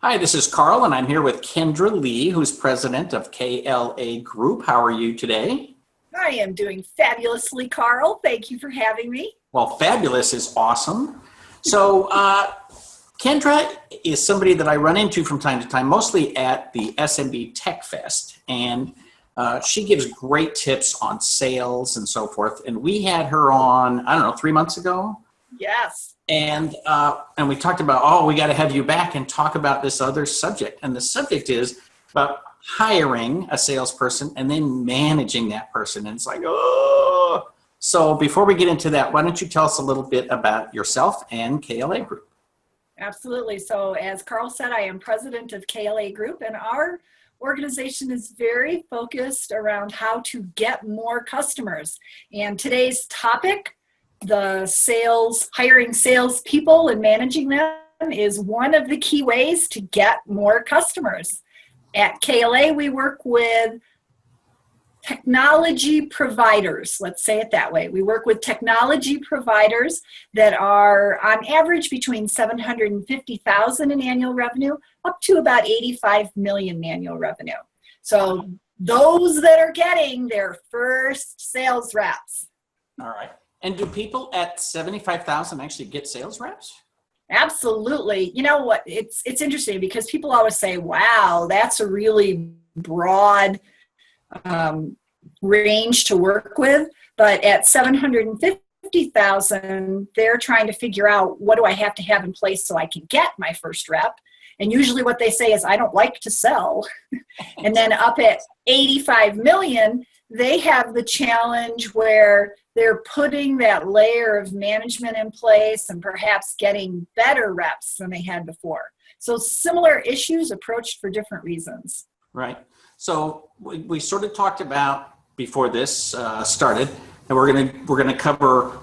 Hi, this is Carl, and I'm here with Kendra Lee, who's president of KLA Group. How are you today? I am doing fabulously, Carl. Thank you for having me. Well, fabulous is awesome. So, Kendra is somebody that I run into from time to time, mostly at the SMB Tech Fest, and she gives great tips on sales and so forth. And we had her on, I don't know, 3 months ago. Yes. And we talked about, oh, we got to have you back and talk about this other subject. And the subject is about hiring a salesperson and then managing that person. And it's like, oh. So before we get into that, why don't you tell us a little bit about yourself and KLA Group? Absolutely. So as Carl said, I am president of KLA Group, and our organization is very focused around how to get more customers. And today's topic, the hiring salespeople and managing them, is one of the key ways to get more customers. At KLA, we work with technology providers, let's say it that way. We work with technology providers that are on average between $750,000 in annual revenue up to about $85 million in annual revenue. So those that are getting their first sales reps. All right. And do people at 75,000 actually get sales reps? Absolutely. You know what? It's interesting because people always say, wow, that's a really broad range to work with. But at 750,000, they're trying to figure out, what do I have to have in place so I can get my first rep? And usually what they say is, I don't like to sell. And then up at 85 million, they have the challenge where they're putting that layer of management in place and perhaps getting better reps than they had before. So similar issues approached for different reasons. Right. So we sort of talked about before this started, and we're gonna cover,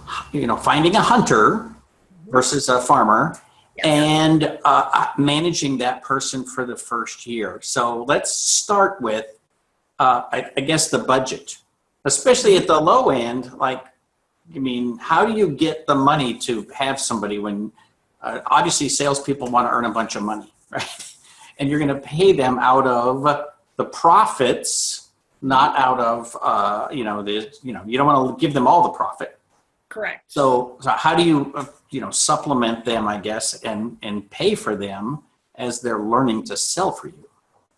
finding a hunter versus a farmer. Yes. And managing that person for the first year. So let's start with, I guess, the budget, especially at the low end. How do you get the money to have somebody when obviously salespeople want to earn a bunch of money, right? And you're going to pay them out of the profits, not out of, you don't want to give them all the profit. Correct. So how do you, supplement them, I guess, and pay for them as they're learning to sell for you?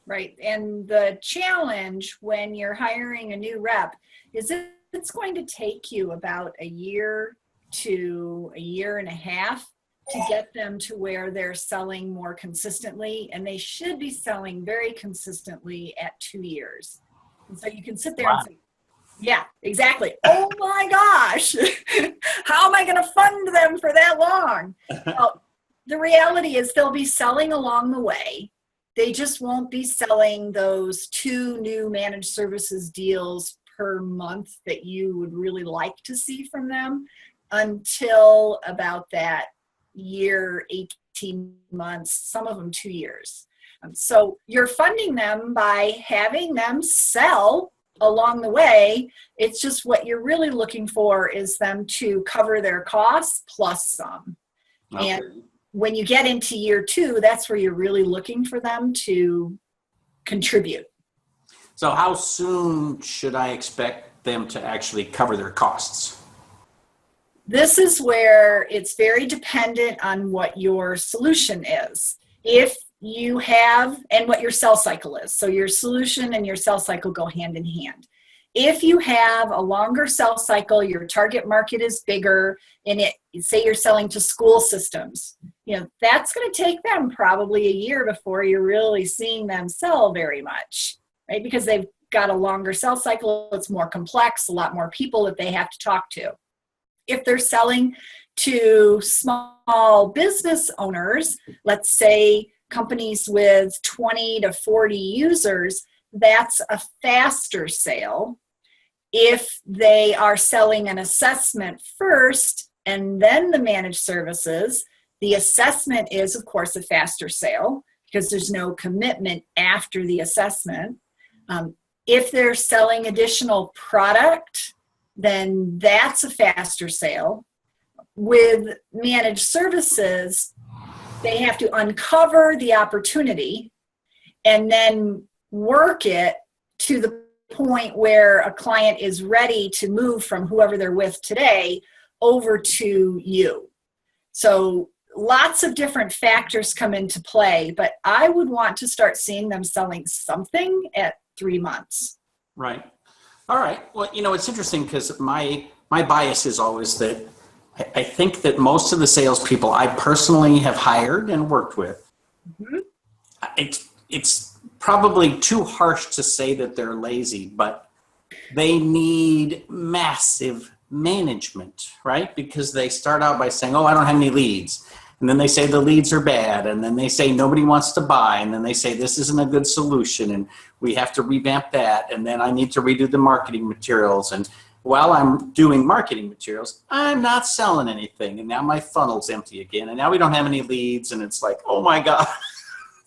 Right. And the challenge when you're hiring a new rep is it's going to take you about a year to a year and a half to get them to where they're selling more consistently. And they should be selling very consistently at 2 years. And so you can sit there and say, yeah, exactly. Oh my gosh, how am I going to fund them for that long? Well, the reality is they'll be selling along the way. They just won't be selling those 2 new managed services deals per month that you would really like to see from them until about that year, 18 months, some of them 2 years. So you're funding them by having them sell along the way. It's just what you're really looking for is them to cover their costs plus some. Okay. And when you get into year 2, that's where you're really looking for them to contribute. So how soon should I expect them to actually cover their costs? This is where it's very dependent on what your solution is. If you have, and what your sales cycle is. So your solution and your sales cycle go hand in hand. If you have a longer sales cycle, your target market is bigger, and say you're selling to school systems, that's going to take them probably a year before you're really seeing them sell very much, right? Because they've got a longer sales cycle, it's more complex, a lot more people that they have to talk to. If they're selling to small business owners, let's say companies with 20 to 40 users, that's a faster sale. If they are selling an assessment first and then the managed services, the assessment is, of course, a faster sale because there's no commitment after the assessment. If they're selling additional product, then that's a faster sale. With managed services, they have to uncover the opportunity and then work it to the point where a client is ready to move from whoever they're with today over to you. So lots of different factors come into play, but I would want to start seeing them selling something at 3 months. Right. All right. Well, it's interesting because my bias is always that I think that most of the salespeople I personally have hired and worked with, mm-hmm. it's probably too harsh to say that they're lazy, but they need massive management, right? Because they start out by saying, oh, I don't have any leads. And then they say the leads are bad. And then they say nobody wants to buy. And then they say this isn't a good solution. And we have to revamp that. And then I need to redo the marketing materials. And while I'm doing marketing materials, I'm not selling anything. And now my funnel's empty again. And now we don't have any leads. And it's like, oh my God.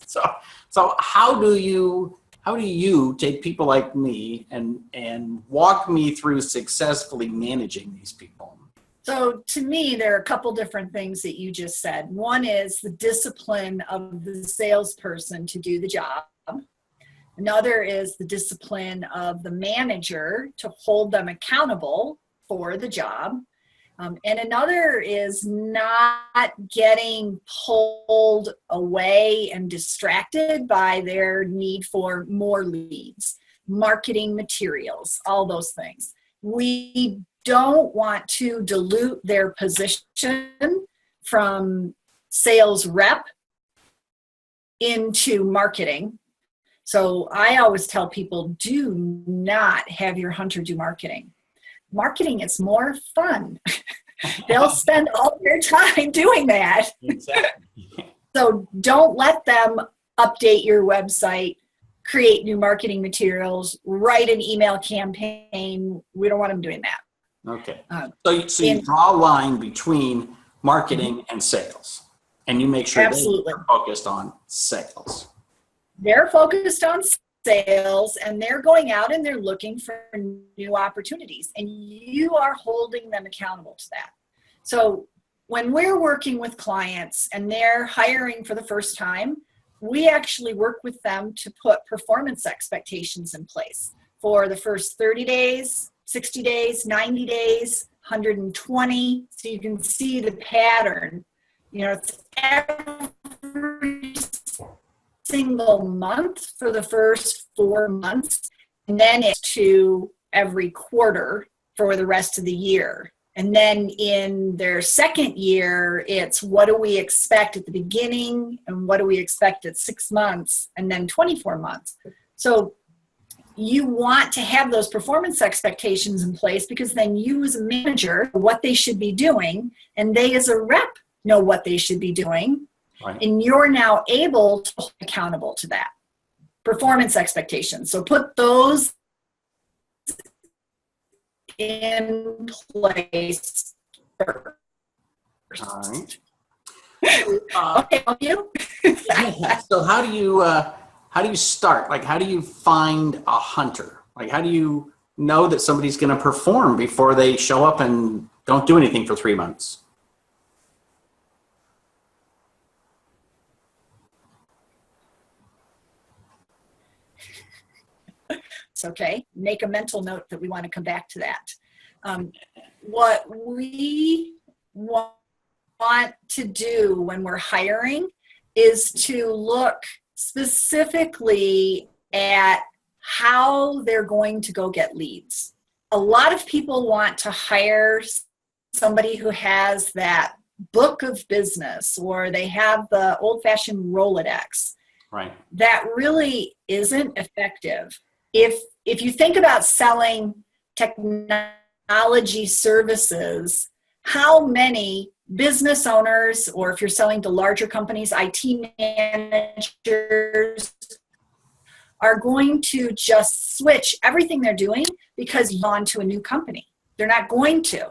So how do you take people like me and walk me through successfully managing these people? So to me, there are a couple different things that you just said. One is the discipline of the salesperson to do the job. Another is the discipline of the manager to hold them accountable for the job. And another is not getting pulled away and distracted by their need for more leads, marketing materials, all those things. We don't want to dilute their position from sales rep into marketing. So I always tell people, do not have your hunter do marketing. Marketing is more fun. They'll spend all their time doing that. Exactly. So don't let them update your website, create new marketing materials, write an email campaign. We don't want them doing that. Okay. So you draw a line between marketing and sales, and you make sure they're focused on sales. They're focused on sales, and they're going out and they're looking for new opportunities, and you are holding them accountable to that. So when we're working with clients and they're hiring for the first time, we actually work with them to put performance expectations in place for the first 30 days, 60 days, 90 days, 120. So you can see the pattern. It's every single month for the first 4 months, and then it's to every quarter for the rest of the year. And then in their second year, it's what do we expect at the beginning and what do we expect at 6 months and then 24 months. So you want to have those performance expectations in place because then you as a manager know what they should be doing, and they as a rep know what they should be doing. Right. And you're now able to hold accountable to that. Performance expectations. So put those in place first. All right. Okay, help you? So how do you start? Like, how do you find a hunter? Like, how do you know that somebody's going to perform before they show up and don't do anything for 3 months? It's okay. Make a mental note that we want to come back to that. What we want to do when we're hiring is to look specifically at how they're going to go get leads. A lot of people want to hire somebody who has that book of business, or they have the old-fashioned Rolodex. Right. That really isn't effective. If you think about selling technology services, how many business owners, or if you're selling to larger companies, IT managers, are going to just switch everything they're doing because you're on to a new company? They're not going to.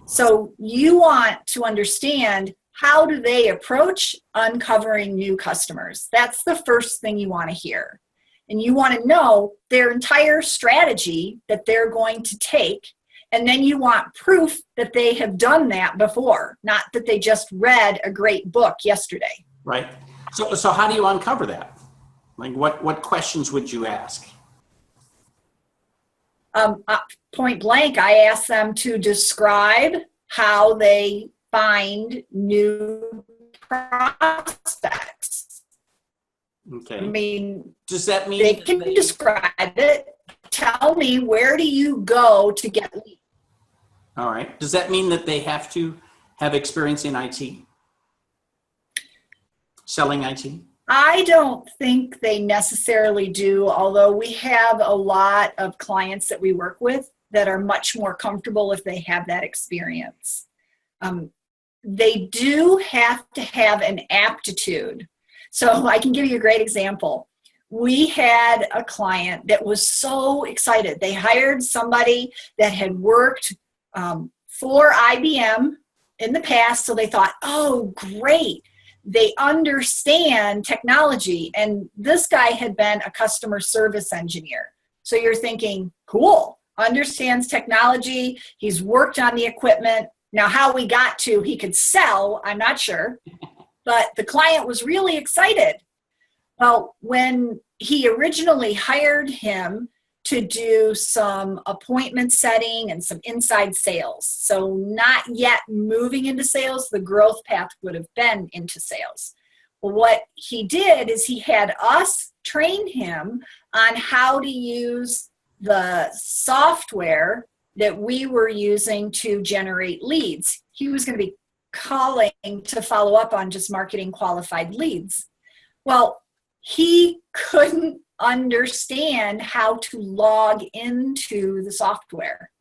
So you want to understand, how do they approach uncovering new customers? That's the first thing you want to hear. And you want to know their entire strategy that they're going to take. And then you want proof that they have done that before, not that they just read a great book yesterday. Right. So how do you uncover that? Like what questions would you ask? Point blank, I ask them to describe how they find new prospects. Okay. I mean, does that mean they can describe it. Tell me, where do you go to get leads? All right. Does that mean that they have to have experience in IT? Selling IT? I don't think they necessarily do, although we have a lot of clients that we work with that are much more comfortable if they have that experience. They do have to have an aptitude. So I can give you a great example. We had a client that was so excited. They hired somebody that had worked for IBM in the past, so they thought, oh, great. They understand technology. And this guy had been a customer service engineer. So you're thinking, cool, understands technology. He's worked on the equipment. Now, how we got to he could sell, I'm not sure. But the client was really excited. Well, when he originally hired him to do some appointment setting and some inside sales, so not yet moving into sales, the growth path would have been into sales. Well, what he did is he had us train him on how to use the software that we were using to generate leads. He was going to be calling to follow up on just marketing qualified leads. Well, he couldn't understand how to log into the software.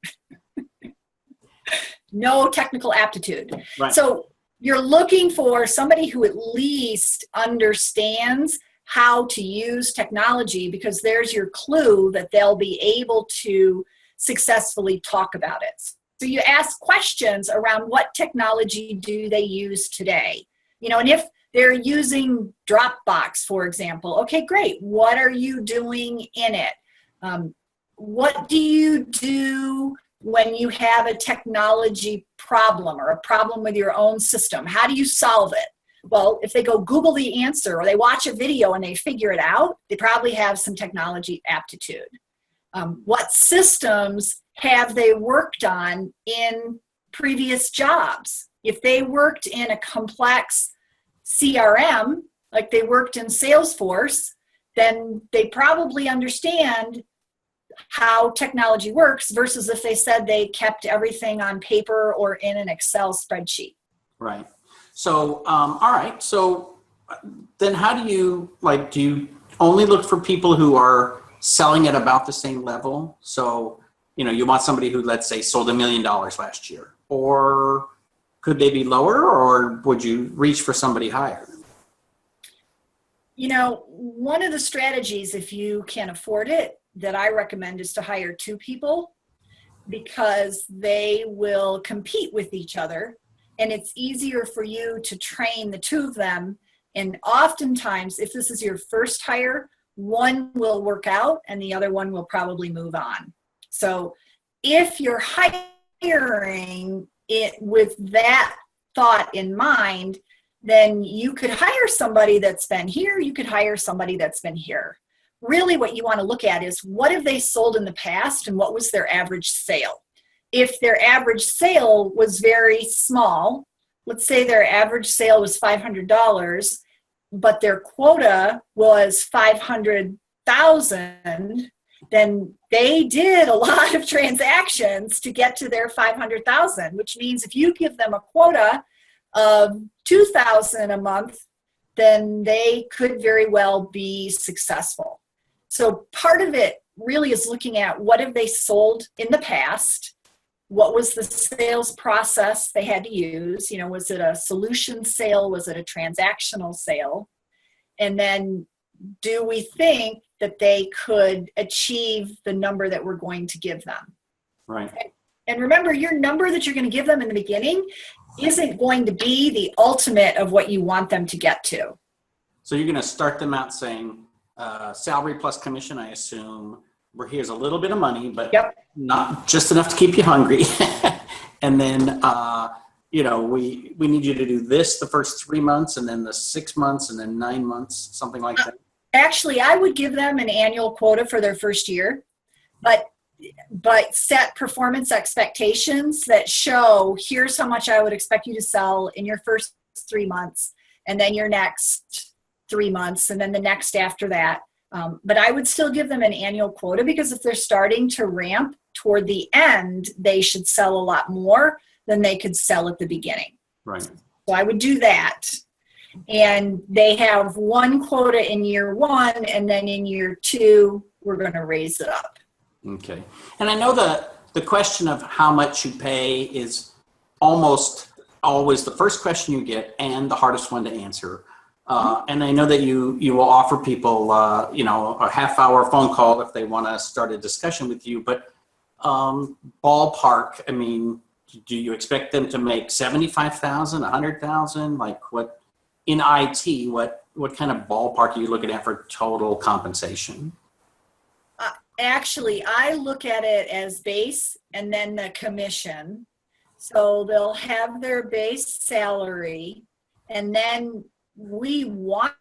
No technical aptitude. Right. So you're looking for somebody who at least understands how to use technology, because there's your clue that they'll be able to successfully talk about it. So you ask questions around what technology do they use today? You know, and if they're using Dropbox, for example, okay, great. What are you doing in it? What do you do when you have a technology problem or a problem with your own system? How do you solve it? Well, if they go Google the answer or they watch a video and they figure it out, they probably have some technology aptitude. What systems have they worked on in previous jobs? If they worked in a complex CRM, like they worked in Salesforce, then they probably understand how technology works versus if they said they kept everything on paper or in an Excel spreadsheet. Right. So, all right. So then how do you only look for people who are selling at about the same level? So, you know, you want somebody who, let's say, sold $1 million last year, or could they be lower, or would you reach for somebody higher? You know, one of the strategies, if you can afford it, that I recommend is to hire 2 people, because they will compete with each other and it's easier for you to train the 2 of them. And oftentimes, if this is your first hire, one will work out and the other one will probably move on. So if you're hiring it with that thought in mind, then you could hire somebody that's been here, you could hire somebody that's been here. Really what you want to look at is, what have they sold in the past and what was their average sale? If their average sale was very small, let's say their average sale was $500, but their quota was 500,000, then they did a lot of transactions to get to their 500,000, which means if you give them a quota of 2,000 a month, then they could very well be successful. So part of it really is looking at, what have they sold in the past? What was the sales process they had to use? You know, was it a solution sale? Was it a transactional sale? And then, do we think that they could achieve the number that we're going to give them? Right. And remember, your number that you're going to give them in the beginning isn't going to be the ultimate of what you want them to get to. So you're going to start them out saying, salary plus commission, I assume, where here's a little bit of money, but Yep. not just enough to keep you hungry. And then we need you to do this the first 3 months, and then the 6 months, and then 9 months, something like that? Actually, I would give them an annual quota for their first year, but set performance expectations that show, here's how much I would expect you to sell in your first 3 months, and then your next 3 months, and then the next after that. But I would still give them an annual quota, because if they're starting to ramp toward the end, they should sell a lot more than they could sell at the beginning. Right. So I would do that. And they have one quota in year 1, and then in year 2, we're going to raise it up. Okay. And I know the question of how much you pay is almost always the first question you get and the hardest one to answer. And I know that you will offer people, a half-hour phone call if they want to start a discussion with you. But ballpark, I mean, do you expect them to make 75,000, 100,000? Like what in IT? What kind of ballpark are you looking at for total compensation? Actually, I look at it as base and then the commission. So they'll have their base salary, and then we want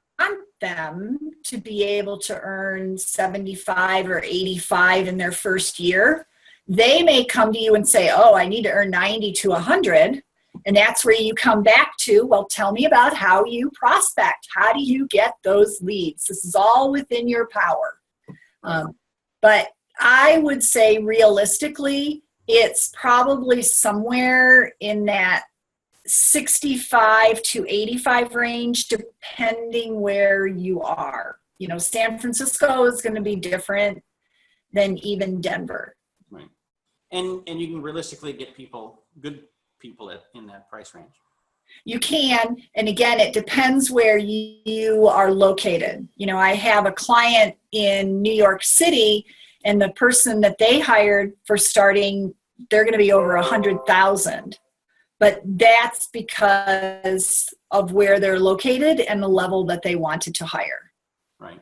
them to be able to earn 75 or 85 in their first year. They may come to you and say, oh, I need to earn 90 to 100. And that's where you come back to, well, tell me about how you prospect. How do you get those leads? This is all within your power. But I would say realistically, it's probably somewhere in that 65 to 85 range, depending where you are. San Francisco is going to be different than even Denver. Right. And you can realistically get good people in that price range. You can. And again, it depends where you are located. I have a client in New York City, and the person that they hired for starting, they're going to be over 100,000. But that's because of where they're located and the level that they wanted to hire. Right.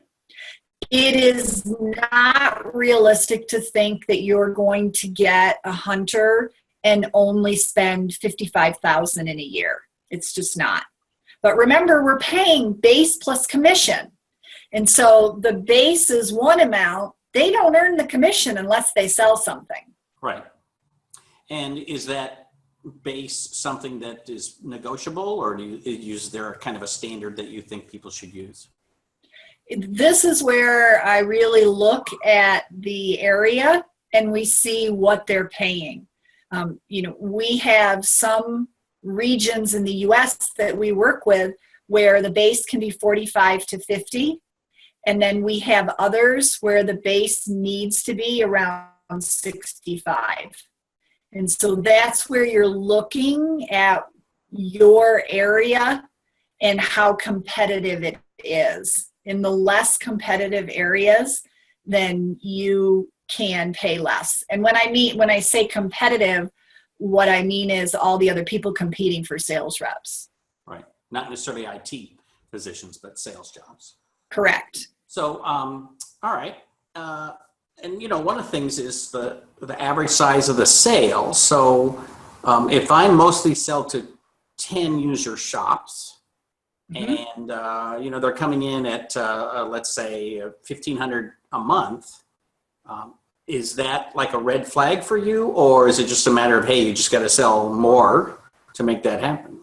It is not realistic to think that you're going to get a hunter and only spend 55,000 in a year. It's just not. But remember, we're paying base plus commission. And so the base is one amount. They don't earn the commission unless they sell something. Right. And is that base something that is negotiable, or is there kind of a standard that you think people should use? This is where I really look at the area and we see what they're paying. We have some regions in the US that we work with where the base can be 45 to 50. And then we have others where the base needs to be around 65. And so that's where you're looking at your area and how competitive it is. In the less competitive areas, then you can pay less. And when I say competitive, what I mean is all the other people competing for sales reps. Right. Not necessarily IT positions, but sales jobs. Correct. So, all right. And one of the things is the average size of the sale. So if I mostly sell to 10 user shops, and they're coming in at let's say 1,500 a month, is that like a red flag for you, or is it just a matter of, hey, you just got to sell more to make that happen?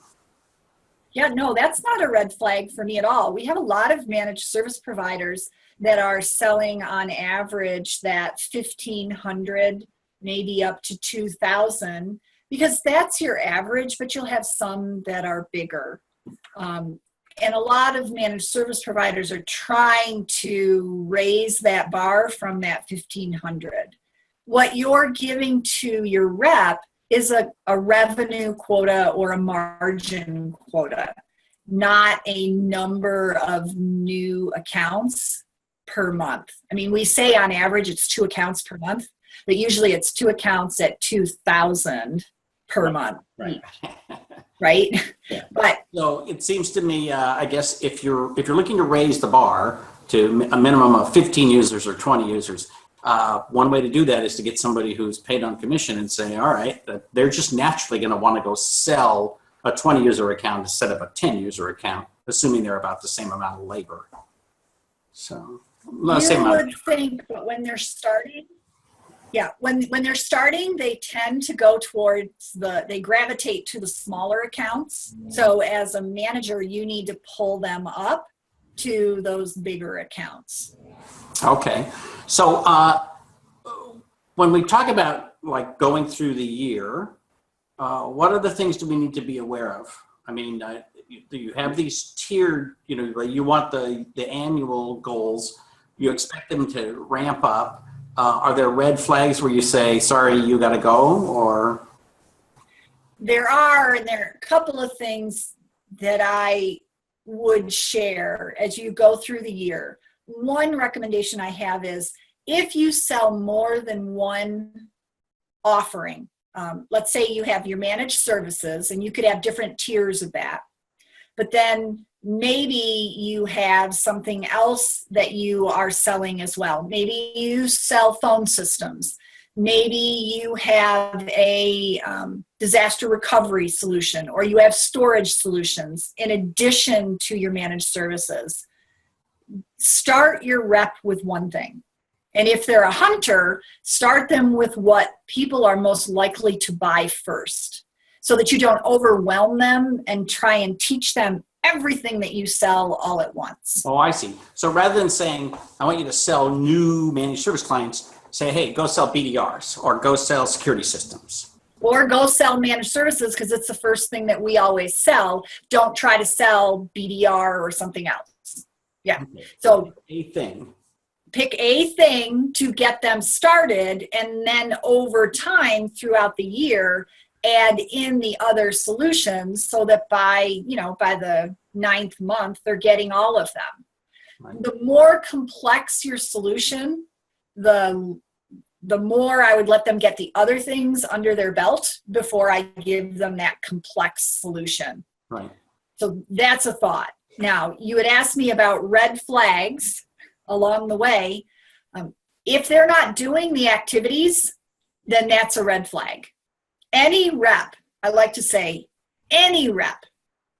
Yeah, no, that's not a red flag for me at all. We have a lot of managed service providers that are selling on average that 1,500, maybe up to 2,000, because that's your average, but you'll have some that are bigger. And a lot of managed service providers are trying to raise that bar from that 1,500. What you're giving to your rep is a revenue quota or a margin quota, not a number of new accounts per month. I mean, we say on average it's 2 accounts per month, but usually it's 2 accounts at 2,000 per month. Right. Right. Yeah. But so it seems to me, I guess if you're looking to raise the bar to a minimum of 15 users or 20 users, One way to do that is to get somebody who's paid on commission and say, all right, they're just naturally going to want to go sell a 20 user account instead of a 10 user account, assuming they're about the same amount of labor. So, you would think, but when they're starting, when they're starting, they tend to go towards they gravitate to the smaller accounts. So as a manager, you need to pull them up to those bigger accounts. Okay. So when we talk about like going through the year, what other things do we need to be aware of? I mean, you have these tiered, you want the annual goals, you expect them to ramp up. Are there red flags where you say, sorry, you got to go, or? There are a couple of things that I would share as you go through the year. One recommendation I have is if you sell more than one offering, let's say you have your managed services, and you could have different tiers of that, but then maybe you have something else that you are selling as well. Maybe you sell phone systems. Maybe you have a disaster recovery solution, or you have storage solutions in addition to your managed services. Start your rep with one thing. And if they're a hunter, start them with what people are most likely to buy first, so that you don't overwhelm them and try and teach them everything that you sell all at once. Oh, I see. So rather than saying, I want you to sell new managed service clients, say, hey, go sell BDRs or go sell security systems. Or go sell managed services, because it's the first thing that we always sell. Don't try to sell BDR or something else. Yeah. Okay. So pick pick a thing to get them started, and then over time throughout the year, add in the other solutions so that by the 9th month, they're getting all of them. Right. The more complex your solution, the more I would let them get the other things under their belt before I give them that complex solution. Right. So that's a thought. Now, you had asked me about red flags along the way. If they're not doing the activities, then that's a red flag. Any rep, I like to say, any rep,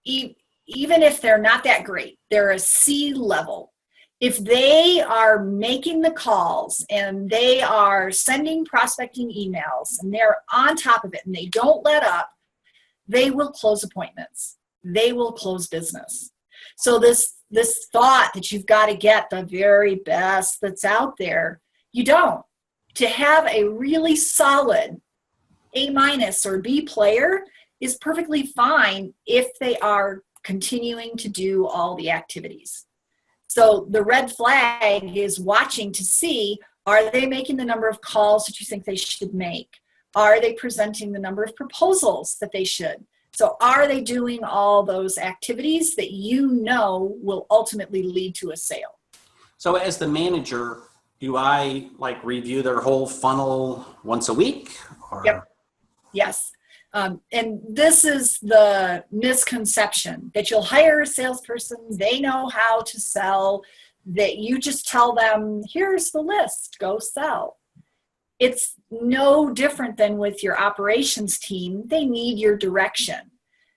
even if they're not that great, they're a C level. If they are making the calls and they are sending prospecting emails and they're on top of it and they don't let up, they will close appointments. They will close business. So this thought that you've got to get the very best that's out there, you don't. To have a really solid A- or B player is perfectly fine if they are continuing to do all the activities. So the red flag is watching to see, are they making the number of calls that you think they should make? Are they presenting the number of proposals that they should? So are they doing all those activities that will ultimately lead to a sale? So as the manager, do I review their whole funnel once a week? Or? Yep. Yes. And this is the misconception that you'll hire a salesperson, they know how to sell, that you just tell them, here's the list, go sell. It's no different than with your operations team. They need your direction.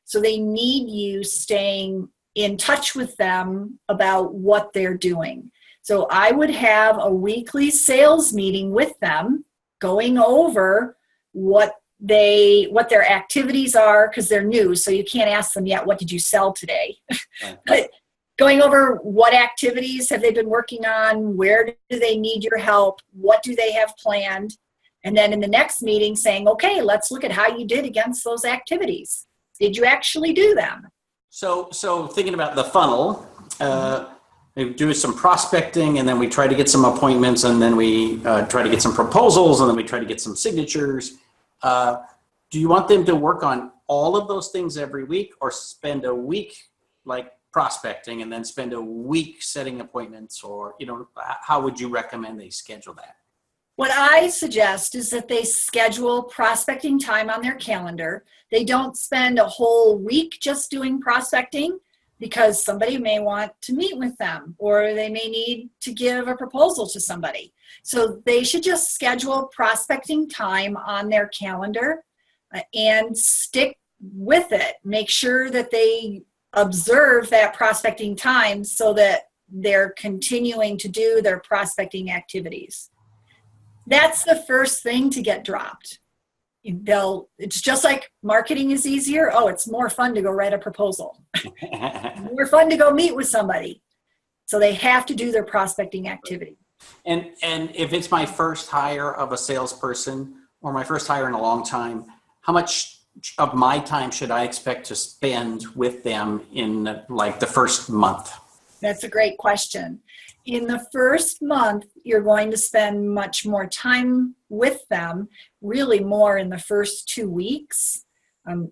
So they need you staying in touch with them about what they're doing. So I would have a weekly sales meeting with them, going over what their activities are, because they're new, so you can't ask them yet, what did you sell today? But going over what activities have they been working on, where do they need your help, what do they have planned, and then in the next meeting saying, okay, let's look at how you did against those activities. Did you actually do them? So thinking about the funnel, we do some prospecting, and then we try to get some appointments, and then we try to get some proposals, and then we try to get some signatures. Do you want them to work on all of those things every week, or spend a week prospecting and then spend a week setting appointments, or, how would you recommend they schedule that? What I suggest is that they schedule prospecting time on their calendar. They don't spend a whole week just doing prospecting, because somebody may want to meet with them, or they may need to give a proposal to somebody. So they should just schedule prospecting time on their calendar and stick with it. Make sure that they observe that prospecting time so that they're continuing to do their prospecting activities. That's the first thing to get dropped. It's just like marketing is easier. Oh, it's more fun to go write a proposal. More fun to go meet with somebody. So they have to do their prospecting activity. And if it's my first hire of a salesperson or my first hire in a long time, how much of my time should I expect to spend with them in like the first month? That's a great question. In the first month, you're going to spend much more time with them, really more in the first 2 weeks.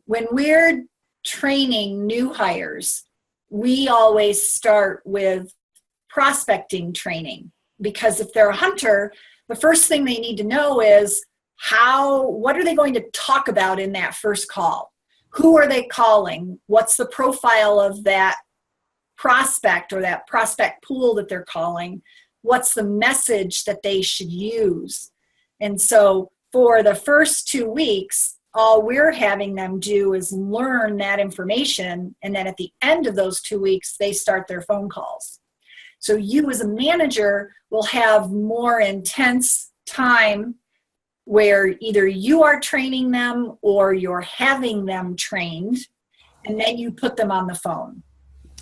When we're training new hires, we always start with prospecting training, because if they're a hunter, the first thing they need to know is what are they going to talk about in that first call? Who are they calling? What's the profile of that prospect or that prospect pool that they're calling? What's the message that they should use? And so for the first 2 weeks, all we're having them do is learn that information. And then at the end of those 2 weeks, they start their phone calls. So you as a manager will have more intense time where either you are training them or you're having them trained, and then you put them on the phone.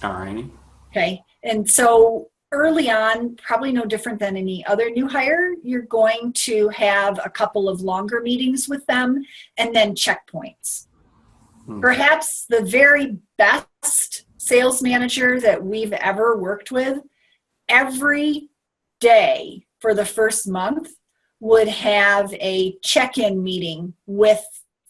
All right. Okay. And so early on, probably no different than any other new hire, you're going to have a couple of longer meetings with them and then checkpoints. Perhaps the very best sales manager that we've ever worked with, every day for the first month would have a check-in meeting with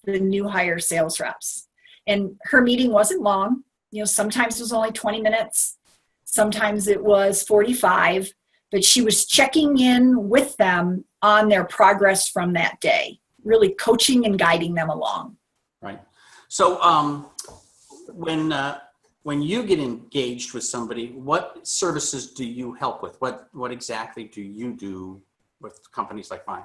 the new hire sales reps. And her meeting wasn't long. Sometimes it was only 20 minutes. Sometimes it was 45, but she was checking in with them on their progress from that day, really coaching and guiding them along. Right. So when you get engaged with somebody, what services do you help with? What exactly do you do with companies like mine?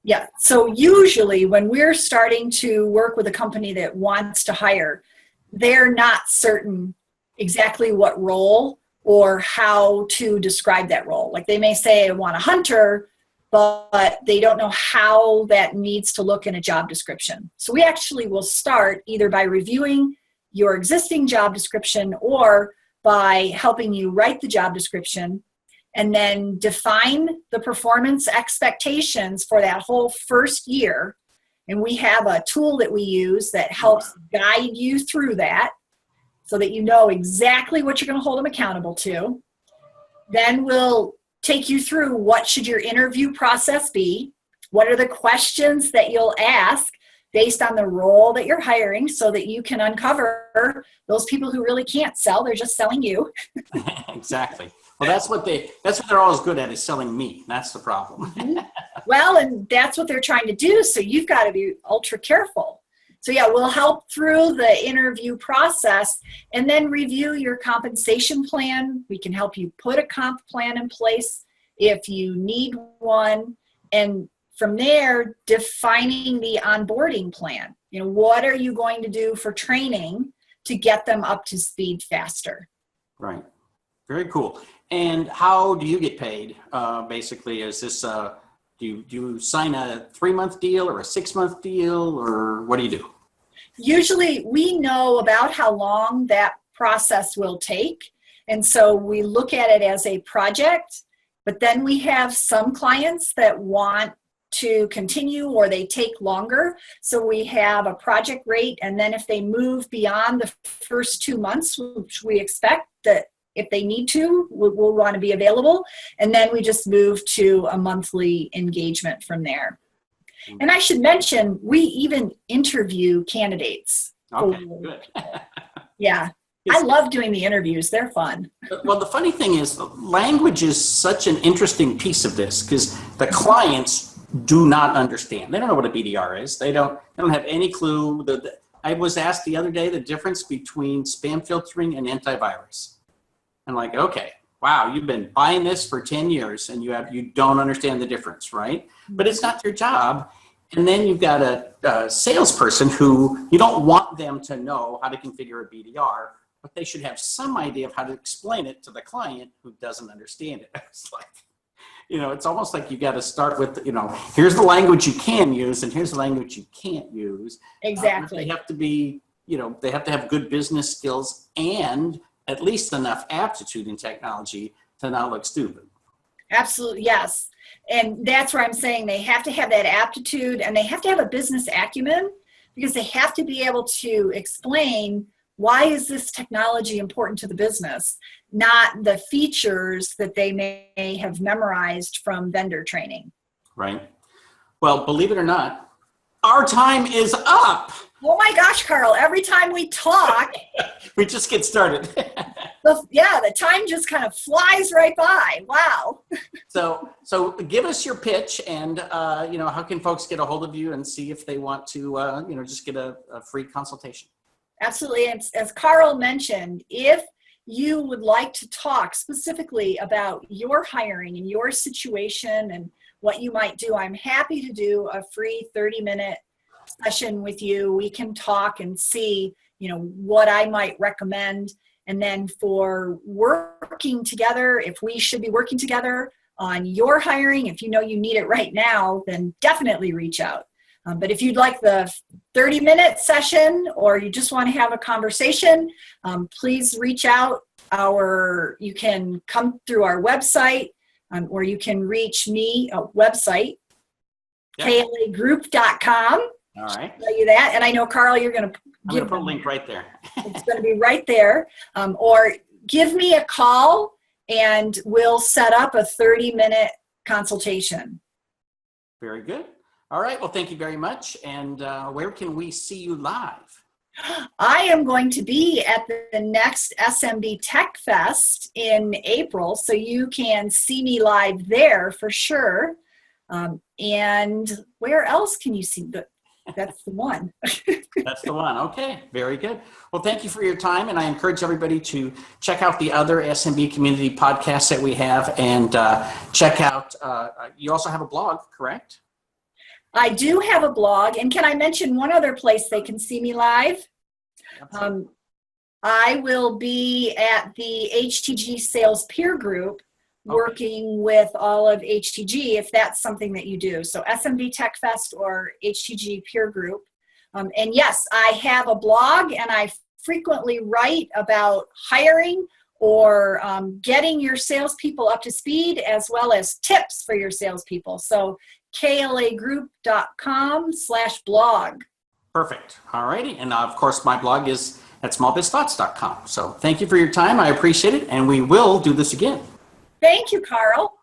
Yeah. So usually when we're starting to work with a company that wants to hire, they're not certain exactly what role or how to describe that role. Like they may say, I want a hunter, but they don't know how that needs to look in a job description. So we actually will start either by reviewing your existing job description or by helping you write the job description and then define the performance expectations for that whole first year. And we have a tool that we use that helps guide you through that so that you know exactly what you're going to hold them accountable to. Then we'll take you through what should your interview process be, what are the questions that you'll ask based on the role that you're hiring so that you can uncover those people who really can't sell, they're just selling you. Exactly. Well, that's what they're always good at, is selling me. That's the problem. Well, and that's what they're trying to do. So you've got to be ultra careful. So yeah, we'll help through the interview process and then review your compensation plan. We can help you put a comp plan in place if you need one. And from there, defining the onboarding plan. What are you going to do for training to get them up to speed faster? Right. Very cool. And how do you get paid? Basically, is this do you sign a 3-month deal or a 6-month deal, or what do you do? Usually we know about how long that process will take. And so we look at it as a project, but then we have some clients that want to continue or they take longer. So we have a project rate. And then if they move beyond the first 2 months, which we expect that if they need to, we'll want to be available. And then we just move to a monthly engagement from there. And I should mention, we even interview candidates. Okay, good. Yeah. I love doing the interviews. They're fun. Well, the funny thing is, language is such an interesting piece of this because the clients do not understand. They don't know what a BDR is. They don't have any clue. I was asked the other day the difference between spam filtering and antivirus. I'm like, okay, wow, you've been buying this for 10 years and you don't understand the difference, right? But it's not your job. And then you've got a salesperson who you don't want them to know how to configure a BDR, but they should have some idea of how to explain it to the client who doesn't understand it. It's like, it's almost like you got to start with, here's the language you can use and here's the language you can't use. Exactly. They have to be, they have to have good business skills and at least enough aptitude in technology to not look stupid. Absolutely, yes. And that's where I'm saying they have to have that aptitude and they have to have a business acumen because they have to be able to explain why is this technology important to the business, not the features that they may have memorized from vendor training. Right. Well, believe it or not, our time is up. Oh my gosh, Carl, every time we talk, we just get started. the time just kind of flies right by. Wow. So give us your pitch and, how can folks get a hold of you and see if they want to, just get a free consultation? Absolutely. And as Carl mentioned, if you would like to talk specifically about your hiring and your situation and what you might do, I'm happy to do a free 30-minute session with you. We can talk and see, what I might recommend. And then for working together, if we should be working together on your hiring, if you know you need it right now, then definitely reach out. But if you'd like the 30-minute session or you just want to have a conversation, please reach out. You can come through our website or you can reach me, website, klagroup.com. All right. I'll tell you that. And I know, Carl, you're going to put a link right there. It's going to be right there. Or give me a call and we'll set up a 30-minute consultation. Very good. All right. Well, thank you very much. And where can we see you live? I am going to be at the next SMB Tech Fest in April, so you can see me live there for sure. And where else can you see? That's the one. That's the one. Okay. Very good. Well, thank you for your time. And I encourage everybody to check out the other SMB community podcasts that we have and check out, you also have a blog, correct? I do have a blog, and can I mention one other place they can see me live? I will be at the HTG Sales Peer Group working with all of HTG, if that's something that you do. So SMB Tech Fest or HTG Peer Group. And yes, I have a blog, and I frequently write about hiring or getting your salespeople up to speed, as well as tips for your salespeople. So klagroup.com/blog. Perfect. All righty. And of course, my blog is at smallbizthoughts.com. So thank you for your time. I appreciate it. And we will do this again. Thank you, Carl.